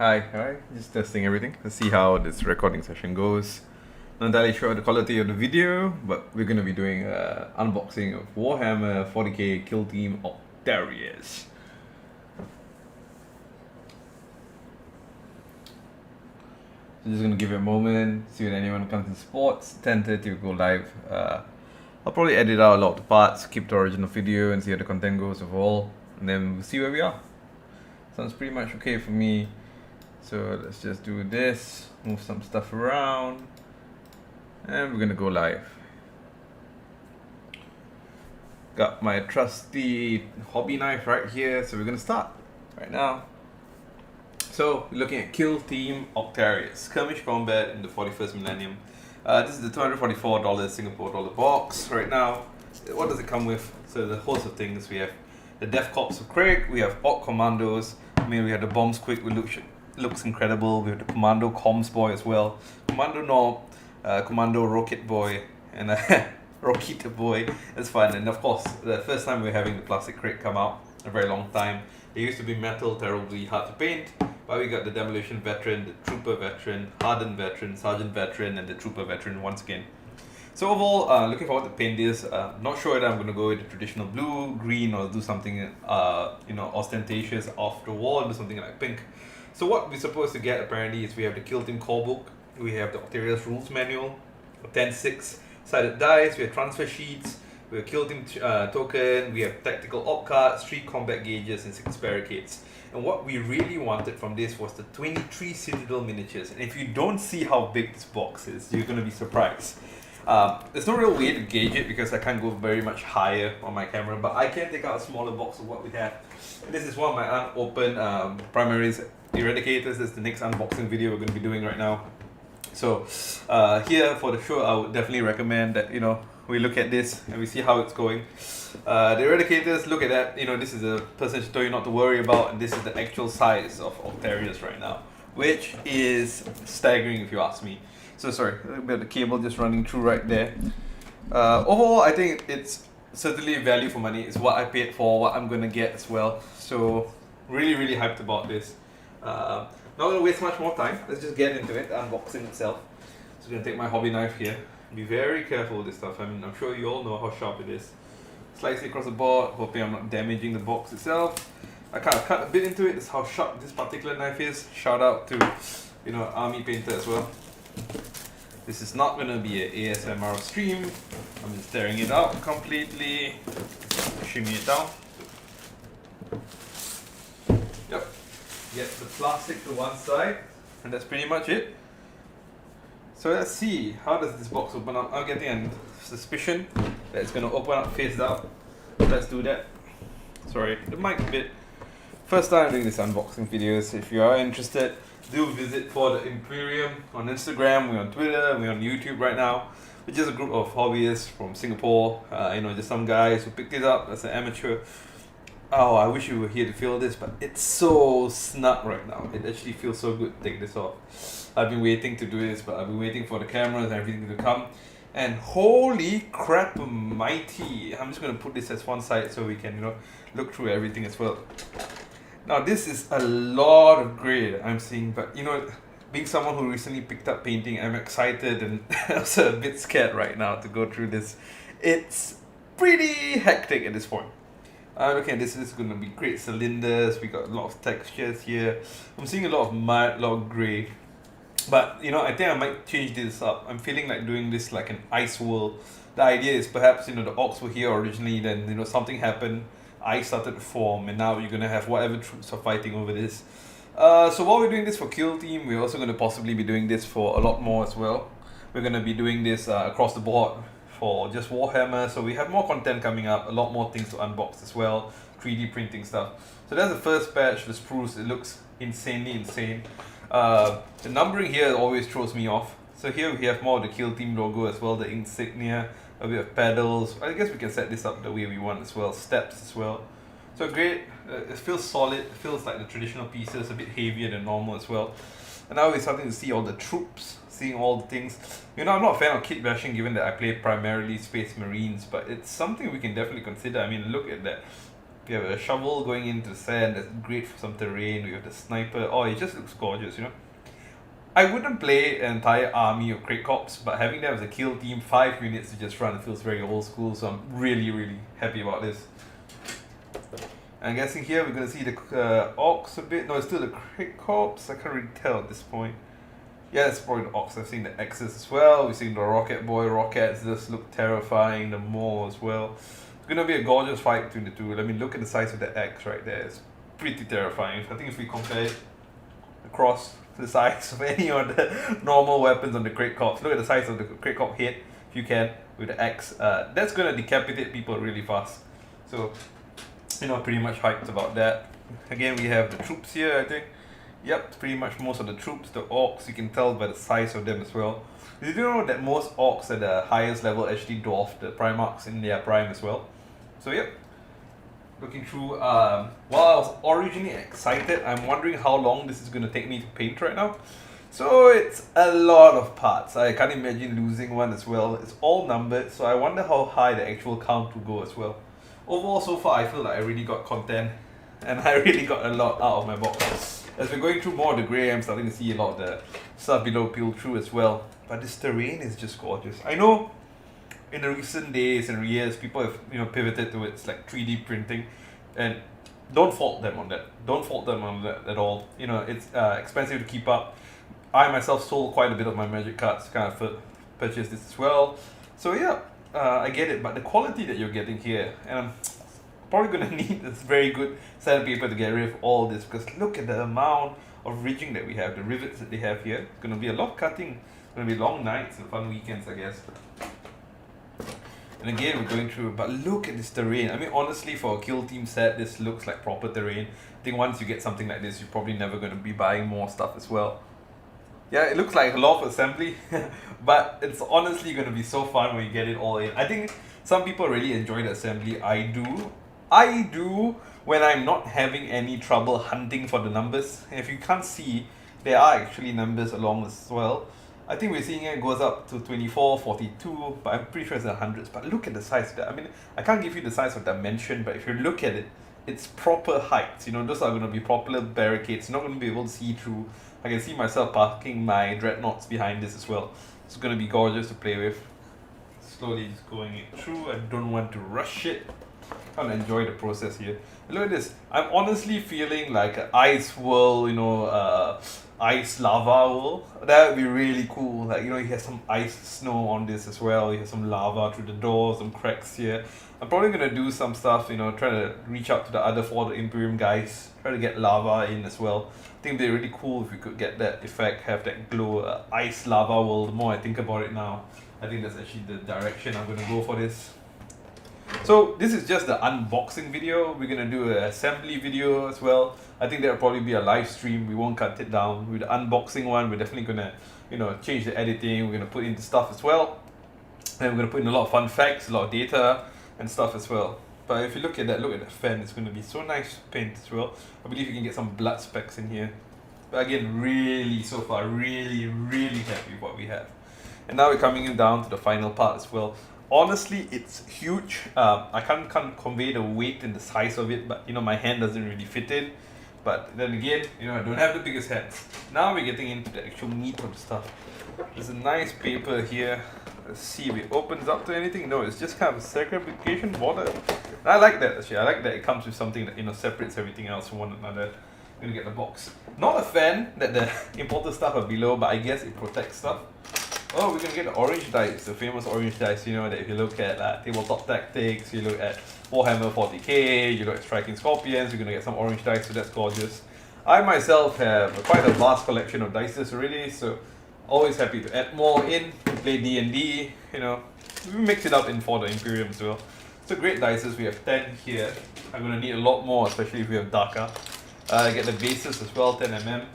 Hi, just testing everything. Let's see how this recording session goes. Not entirely sure the quality of the video, but we're gonna be doing an unboxing of Warhammer 40K Kill Team OCTARIUS. So just gonna give it a moment, see if anyone comes in sports. 10:30 we'll go live. I'll probably edit out a lot of the parts, keep the original video and see how the content goes overall, and then we'll see where we are. Sounds pretty much okay for me. So let's just do this, move some stuff around, and we're gonna go live. Got my trusty hobby knife right here, so we're gonna start right now. So we're looking at Kill Team OCTARIUS, Skirmish Combat in the 41st Millennium. This is the $244 Singapore dollar box right now. What does it come with? So the host of things, we have the Death Corps of Craig, we have Orc Commandos, we have the Bomb Squid, which looks incredible. We have the Commando Comms Boy as well, Commando Knob, Commando Rocket Boy, and Rocket Boy. That's fun. And of course, the first time we're having the plastic crate come out, a very long time. It used to be metal, terribly hard to paint, but we got the Demolition Veteran, the Trooper Veteran, Hardened Veteran, Sergeant Veteran, and the Trooper Veteran once again. So overall, looking forward to paint this. Not sure whether I'm going to go with the traditional blue, green, or do something ostentatious off the wall, do something like pink. So what we're supposed to get apparently is we have the Kill Team Core Book, we have the OCTARIUS Rules Manual, a 10-6 sided dice, we have transfer sheets, we have Kill Team token, we have tactical op cards, 3 combat gauges, and 6 barricades. And what we really wanted from this was the 23 Citadel miniatures. And if you don't see how big this box is, you're going to be surprised. There's no real way to gauge it because I can't go very much higher on my camera, but I can take out a smaller box of what we have. This is one of my unopened primaries Eradicators. That's the next unboxing video we're going to be doing right now. So here for the show, I would definitely recommend that we look at this and we see how it's going. The Eradicators, look at that. This is a percentage told you not to worry about, and this is the actual size of OCTARIUS right now, which is staggering if you ask me. So sorry, a bit of the cable just running through right there. Overall, I think it's certainly value for money. It's what I paid for, what I'm gonna get as well. So really hyped about this. Not gonna waste much more time. Let's just get into it. The unboxing itself. Just gonna take my hobby knife here. Be very careful with this stuff. I mean, I'm sure you all know how sharp it is. Slice it across the board, hoping I'm not damaging the box itself. I kind of cut a bit into it. That's how sharp this particular knife is. Shout out to Army Painter as well. This is not gonna be an ASMR stream. I'm just tearing it out completely. Shimmy it down. Yep. Get the plastic to one side, and that's pretty much it. So let's see, how does this box open up? I'm getting a suspicion that it's going to open up face down. Let's do that. Sorry, the mic a bit. First time doing this unboxing videos. If you are interested, do visit For the Imperium on Instagram. We're on Twitter, we're on YouTube right now. We're just a group of hobbyists from Singapore. Just some guys who picked it up as an amateur. Oh, I wish you were here to feel this, but it's so snug right now. It actually feels so good to take this off. I've been waiting to do this, but I've been waiting for the cameras and everything to come. And holy crap mighty. I'm just going to put this as one side so we can, look through everything as well. Now this is a lot of grey I'm seeing, but being someone who recently picked up painting, I'm excited and also a bit scared right now to go through this. It's pretty hectic at this point. Okay, this is going to be great cylinders. We got a lot of textures here. I'm seeing a lot of mud, a lot of grey. But I think I might change this up. I'm feeling like doing this like an ice world. The idea is perhaps the orcs were here originally, then something happened, ice started to form, and now you're gonna have whatever troops are fighting over this. So while we're doing this for Kill Team, we're also gonna possibly be doing this for a lot more as well. We're gonna be doing this across the board for just Warhammer, so we have more content coming up, a lot more things to unbox as well, 3D printing stuff. So that's the first batch, the spruce. It looks insanely insane. The numbering here always throws me off. So here we have more of the Kill Team logo as well, the insignia, a bit of pedals. I guess we can set this up the way we want as well, steps as well. So great, it feels solid, it feels like the traditional pieces, a bit heavier than normal as well. And now we're starting to see all the troops, seeing all the things. I'm not a fan of kit bashing given that I play primarily Space Marines, but it's something we can definitely consider. I mean, look at that. We have a shovel going into the sand. That's great for some terrain. We have the sniper. Oh, it just looks gorgeous, you know. I wouldn't play an entire army of Crate Corps, but having them as a kill team, 5 units to just run, feels very old school, so I'm really happy about this. I'm guessing here we're going to see the Orcs a bit. No, it's still the Crate Corps. I can't really tell at this point. Yeah, it's probably the Orcs. I've seen the X's as well. We've seen the Rocket Boy Rockets. Just look terrifying. The Maw as well. It's going to be a gorgeous fight between the two. I mean, look at the size of the X right there. It's pretty terrifying. I think if we compare it across the size of any of the normal weapons on the Crate Corps. Look at the size of the Crate Corps head, if you can, with the X. That's going to decapitate people really fast. So, you know, pretty much hyped about that. Again, we have the troops here, I think. Yep, pretty much most of the troops. The Orcs, you can tell by the size of them as well. Did you know that most Orcs at the highest level actually dwarf the Primarchs in their prime as well? So, yep. Looking through, while I was originally excited, I'm wondering how long this is going to take me to paint right now. So it's a lot of parts. I can't imagine losing one as well. It's all numbered, so I wonder how high the actual count will go as well. Overall, so far, I feel like I really got content, and I really got a lot out of my box. As we're going through more of the grey, I'm starting to see a lot of the stuff below peel through as well. But this terrain is just gorgeous. I know in the recent days and years, people have pivoted towards like 3D printing, and don't fault them on that. Don't fault them on that at all. You know, it's expensive to keep up. I myself sold quite a bit of my magic cards to kind of purchase this as well. So yeah, I get it. But the quality that you're getting here, and I'm probably gonna need this very good sandpaper to get rid of all this, because look at the amount of ridging that we have, the rivets that they have here. It's gonna be a lot of cutting. It's gonna be long nights and fun weekends, I guess. And again, we're going through, but look at this terrain. I mean, honestly, for a kill team set, this looks like proper terrain. I think once you get something like this, you're probably never going to be buying more stuff as well. Yeah, it looks like a lot of assembly, but it's honestly going to be so fun when you get it all in. I think some people really enjoy the assembly. I do when I'm not having any trouble hunting for the numbers. And if you can't see, there are actually numbers along as well. I think we're seeing it goes up to 24, 42, but I'm pretty sure it's in the hundreds. But look at the size of that. I mean, I can't give you the size of dimension, but if you look at it, it's proper heights. You know, those are going to be proper barricades. You're not going to be able to see through. I can see myself parking my dreadnoughts behind this as well. It's going to be gorgeous to play with. Slowly just going it through. I don't want to rush it. I want to enjoy the process here. Look at this. I'm honestly feeling like an ice world, ice lava world. That would be really cool. Like, you have some ice snow on this as well. You have some lava through the doors, some cracks here. I'm probably gonna do some stuff, trying to reach out to the other 4 the Imperium guys, try to get lava in as well. I think it'd be really cool if we could get that effect, have that glow, ice lava world. The more I think about it now, I think that's actually the direction I'm gonna go for this. So this is just the unboxing video. We're gonna do an assembly video as well. I think that'll probably be a live stream. We won't cut it down. With the unboxing one, we're definitely gonna, change the editing. We're gonna put in the stuff as well, and we're gonna put in a lot of fun facts, a lot of data and stuff as well. But if you look at that fan. It's gonna be so nice to paint as well. I believe you can get some blood specks in here. But again, really so far, really happy with what we have. And now we're coming down to the final part as well. Honestly, it's huge. I can't convey the weight and the size of it, but my hand doesn't really fit in. But then again, I don't have the biggest hands. Now we're getting into the actual meat of the stuff. There's a nice paper here. Let's see if it opens up to anything. No, it's just kind of a segregation border. And I like that actually. I like that it comes with something that separates everything else from one another. I'm gonna get the box. Not a fan that the imported stuff are below, but I guess it protects stuff. Oh, we're gonna get the orange dice, the famous orange dice. That if you look at Tabletop Tactics, you look at Warhammer 40K, you look at Striking Scorpions, you're gonna get some orange dice, so that's gorgeous. I myself have quite a vast collection of dices already, so always happy to add more in, play D&D, we mix it up in for the Imperium as well. So great dices, we have 10 here. I'm gonna need a lot more, especially if we have Daka. I get the bases as well, 10mm.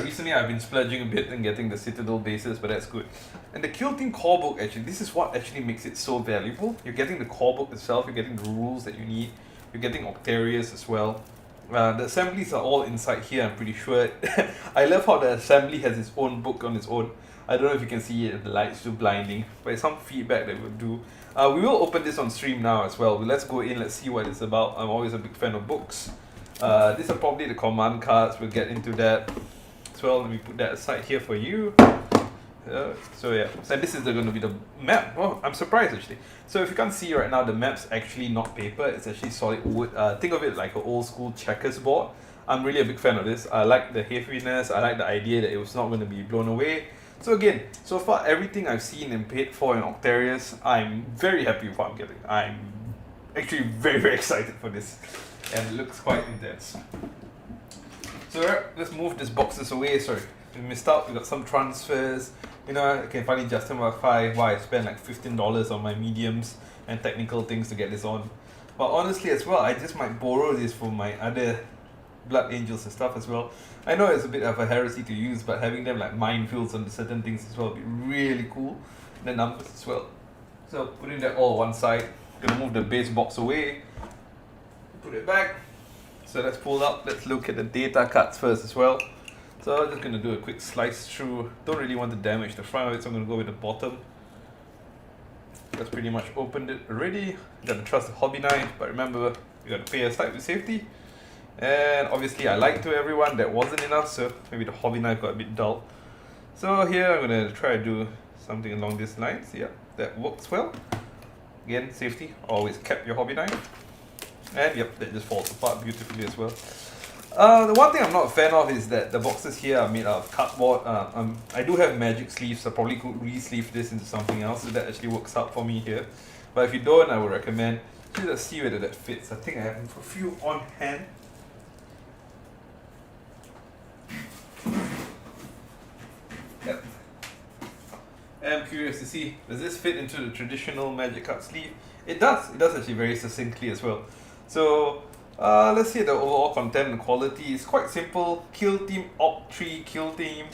Recently I've been splurging a bit and getting the Citadel bases, but that's good. And the Kill Team core book, actually, this is what actually makes it so valuable. You're getting the core book itself, you're getting the rules that you need, you're getting OCTARIUS as well. The assemblies are all inside here, I'm pretty sure. I love how the assembly has its own book on its own. I don't know if you can see it, the light's too blinding, but it's some feedback that we'll do. We will open this on stream now as well. Let's go in, let's see what it's about. I'm always a big fan of books. These are probably the command cards, we'll get into that as well. Let me put that aside here for you. So yeah, so this is going to be the map. Oh, I'm surprised actually. So if you can't see right now, the map's actually not paper, it's actually solid wood. Think of it like an old school checkers board. I'm really a big fan of this. I like the heaviness, I like the idea that it was not going to be blown away. So again, so far everything I've seen and paid for in OCTARIUS, I'm very happy with what I'm getting. I'm actually very excited for this, and it looks quite intense. So let's move these boxes away. Sorry, we missed out, we got some transfers. You know, I can finally justify why I spent like $15 on my mediums and technical things to get this on. But honestly as well, I just might borrow this for my other Blood Angels and stuff as well. I know it's a bit of a heresy to use, but having them like minefields on certain things as well would be really cool. And the numbers as well. So putting that all on one side, gonna move the base box away, put it back. So let's pull up, let's look at the data cards first as well. So I'm just going to do a quick slice through. Don't really want to damage the front of it, so I'm going to go with the bottom. That's pretty much opened it already. You got to trust the hobby knife, but remember, you got to pay aside with safety. And obviously I lied to everyone, that wasn't enough, so maybe the hobby knife got a bit dull. So here I'm going to try to do something along these lines. Yeah, that works well. Again, safety, always cap your hobby knife. And yep, that just falls apart beautifully as well. The one thing I'm not a fan of is that the boxes here are made out of cardboard. I do have magic sleeves, so I probably could re-sleeve this into something else, so that actually works out for me here. But if you don't, I would recommend, let's see whether that fits. I think I have a few on hand. Yep. I'm curious to see, does this fit into the traditional magic card sleeve? It does actually very succinctly as well. So let's see the overall content and quality. It's quite simple. Kill team, op 3, kill team.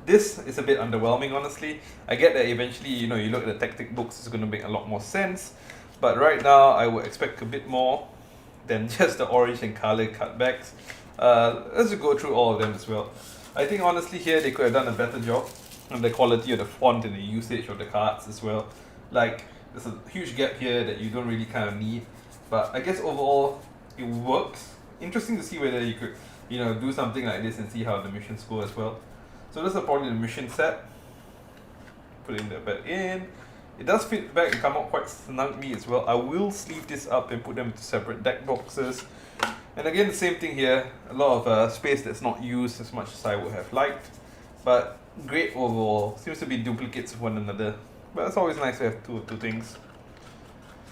This is a bit underwhelming, honestly. I get that eventually, you know, you look at the tactic books, it's going to make a lot more sense. But right now, I would expect a bit more than just the orange and color cutbacks. Let's just go through all of them as well. I think honestly here, they could have done a better job on the quality of the font and the usage of the cards as well. Like, there's a huge gap here that you don't really kind of need. But I guess overall, it works. Interesting to see whether you could, you know, do something like this and see how the missions go as well. So this is probably the mission set. Putting that back in. It does fit back and come out quite snugly as well. I will sleeve this up and put them into separate deck boxes. And again, the same thing here. A lot of space that's not used as much as I would have liked. But great overall. Seems to be duplicates of one another. But it's always nice to have two things.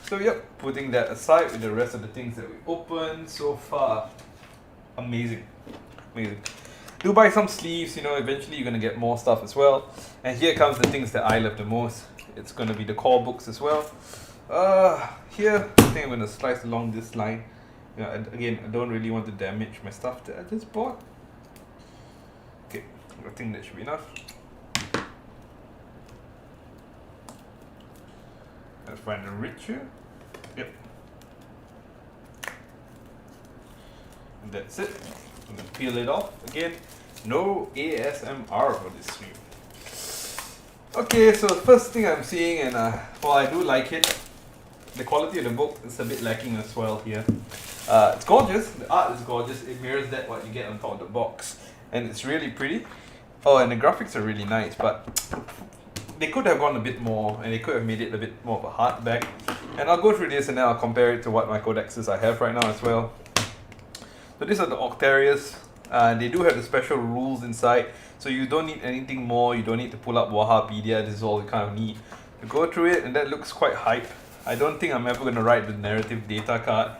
So yep, putting that aside with the rest of the things that we opened so far. Amazing. Do buy some sleeves, you know, eventually you're going to get more stuff as well. And here comes the things that I love the most. It's going to be the core books as well. Here, I think I'm going to slice along this line. You know, again, I don't really want to damage my stuff that I just bought. Okay, I think that should be enough. Let's find a richer. Yep. And that's it. I'm gonna peel it off. Again, no ASMR for this stream. Okay, so the first thing I'm seeing, and well, I do like it. The quality of the book is a bit lacking as well here. It's gorgeous. The art is gorgeous. It mirrors that what you get on top of the box, and it's really pretty. Oh, and the graphics are really nice, but they could have gone a bit more, and they could have made it a bit more of a hardback. And I'll go through this and then I'll compare it to what my codexes I have right now as well. So these are the OCTARIUS. They do have the special rules inside, so you don't need anything more. You don't need to pull up Wahapedia. This is all you kind of need to go through it, and that looks quite hype. I don't think I'm ever going to write the narrative data card,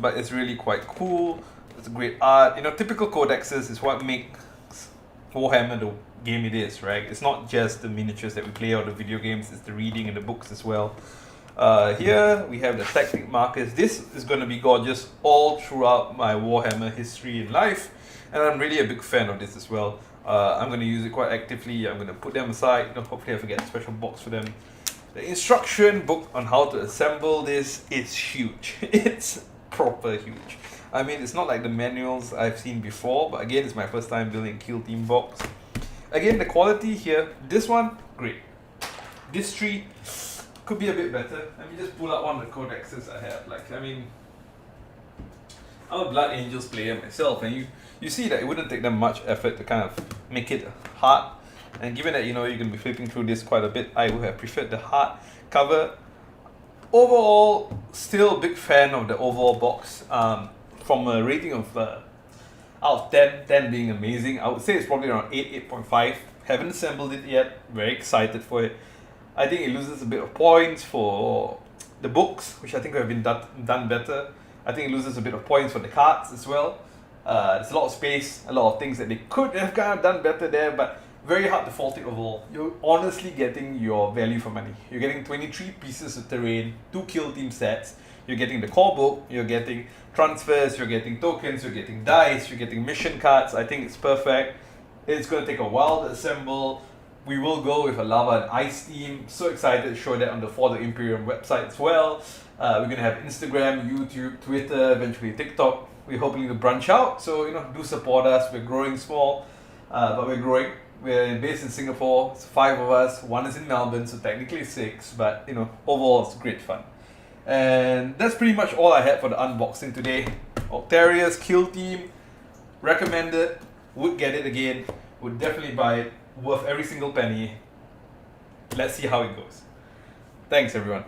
but it's really quite cool. It's great art. You know, typical codexes is what makes Warhammer the game it is, right? It's not just the miniatures that we play or the video games, it's the reading and the books as well. Here we have the tactic markers. This is going to be gorgeous all throughout my Warhammer history in life, and I'm really a big fan of this as well. I'm going to use it quite actively. I'm going to put them aside. You know, hopefully I forget a special box for them. The instruction book on how to assemble this is huge. It's proper huge. I mean, it's not like the manuals I've seen before, but again, it's my first time building a Kill Team box. Again, the quality here, this one, great. This tree could be a bit better. Let me just pull out one of the codexes I have. Like, I mean, I'm a Blood Angels player myself, and you see that it wouldn't take them much effort to kind of make it hard. And given that, you know, you're going to be flipping through this quite a bit, I would have preferred the hard cover. Overall, still a big fan of the overall box. From a rating of out of 10, 10 being amazing, I would say it's probably around 8, 8.5. Haven't assembled it yet, very excited for it. I think it loses a bit of points for the books, which I think have been done better. I think it loses a bit of points for the cards as well. There's a lot of space, a lot of things that they could have kind of done better there, but very hard to fault it overall. You're honestly getting your value for money. You're getting 23 pieces of terrain, 2 kill team sets, you're getting the core book, you're getting transfers, you're getting tokens, you're getting dice, you're getting mission cards. I think it's perfect. It's going to take a while to assemble. We will go with a lava and ice theme. So excited to show that on the For the Imperium website as well. We're going to have Instagram, YouTube, Twitter, eventually TikTok. We're hoping to branch out, so you know, do support us. We're growing small, but we're growing. We're based in Singapore. It's 5 of us. 1 is in Melbourne, so technically 6. But you know, overall it's great fun. And that's pretty much all I had for the unboxing today. OCTARIUS Kill Team, recommended. Would get it again. Would definitely buy it. Worth every single penny. Let's see how it goes. Thanks everyone.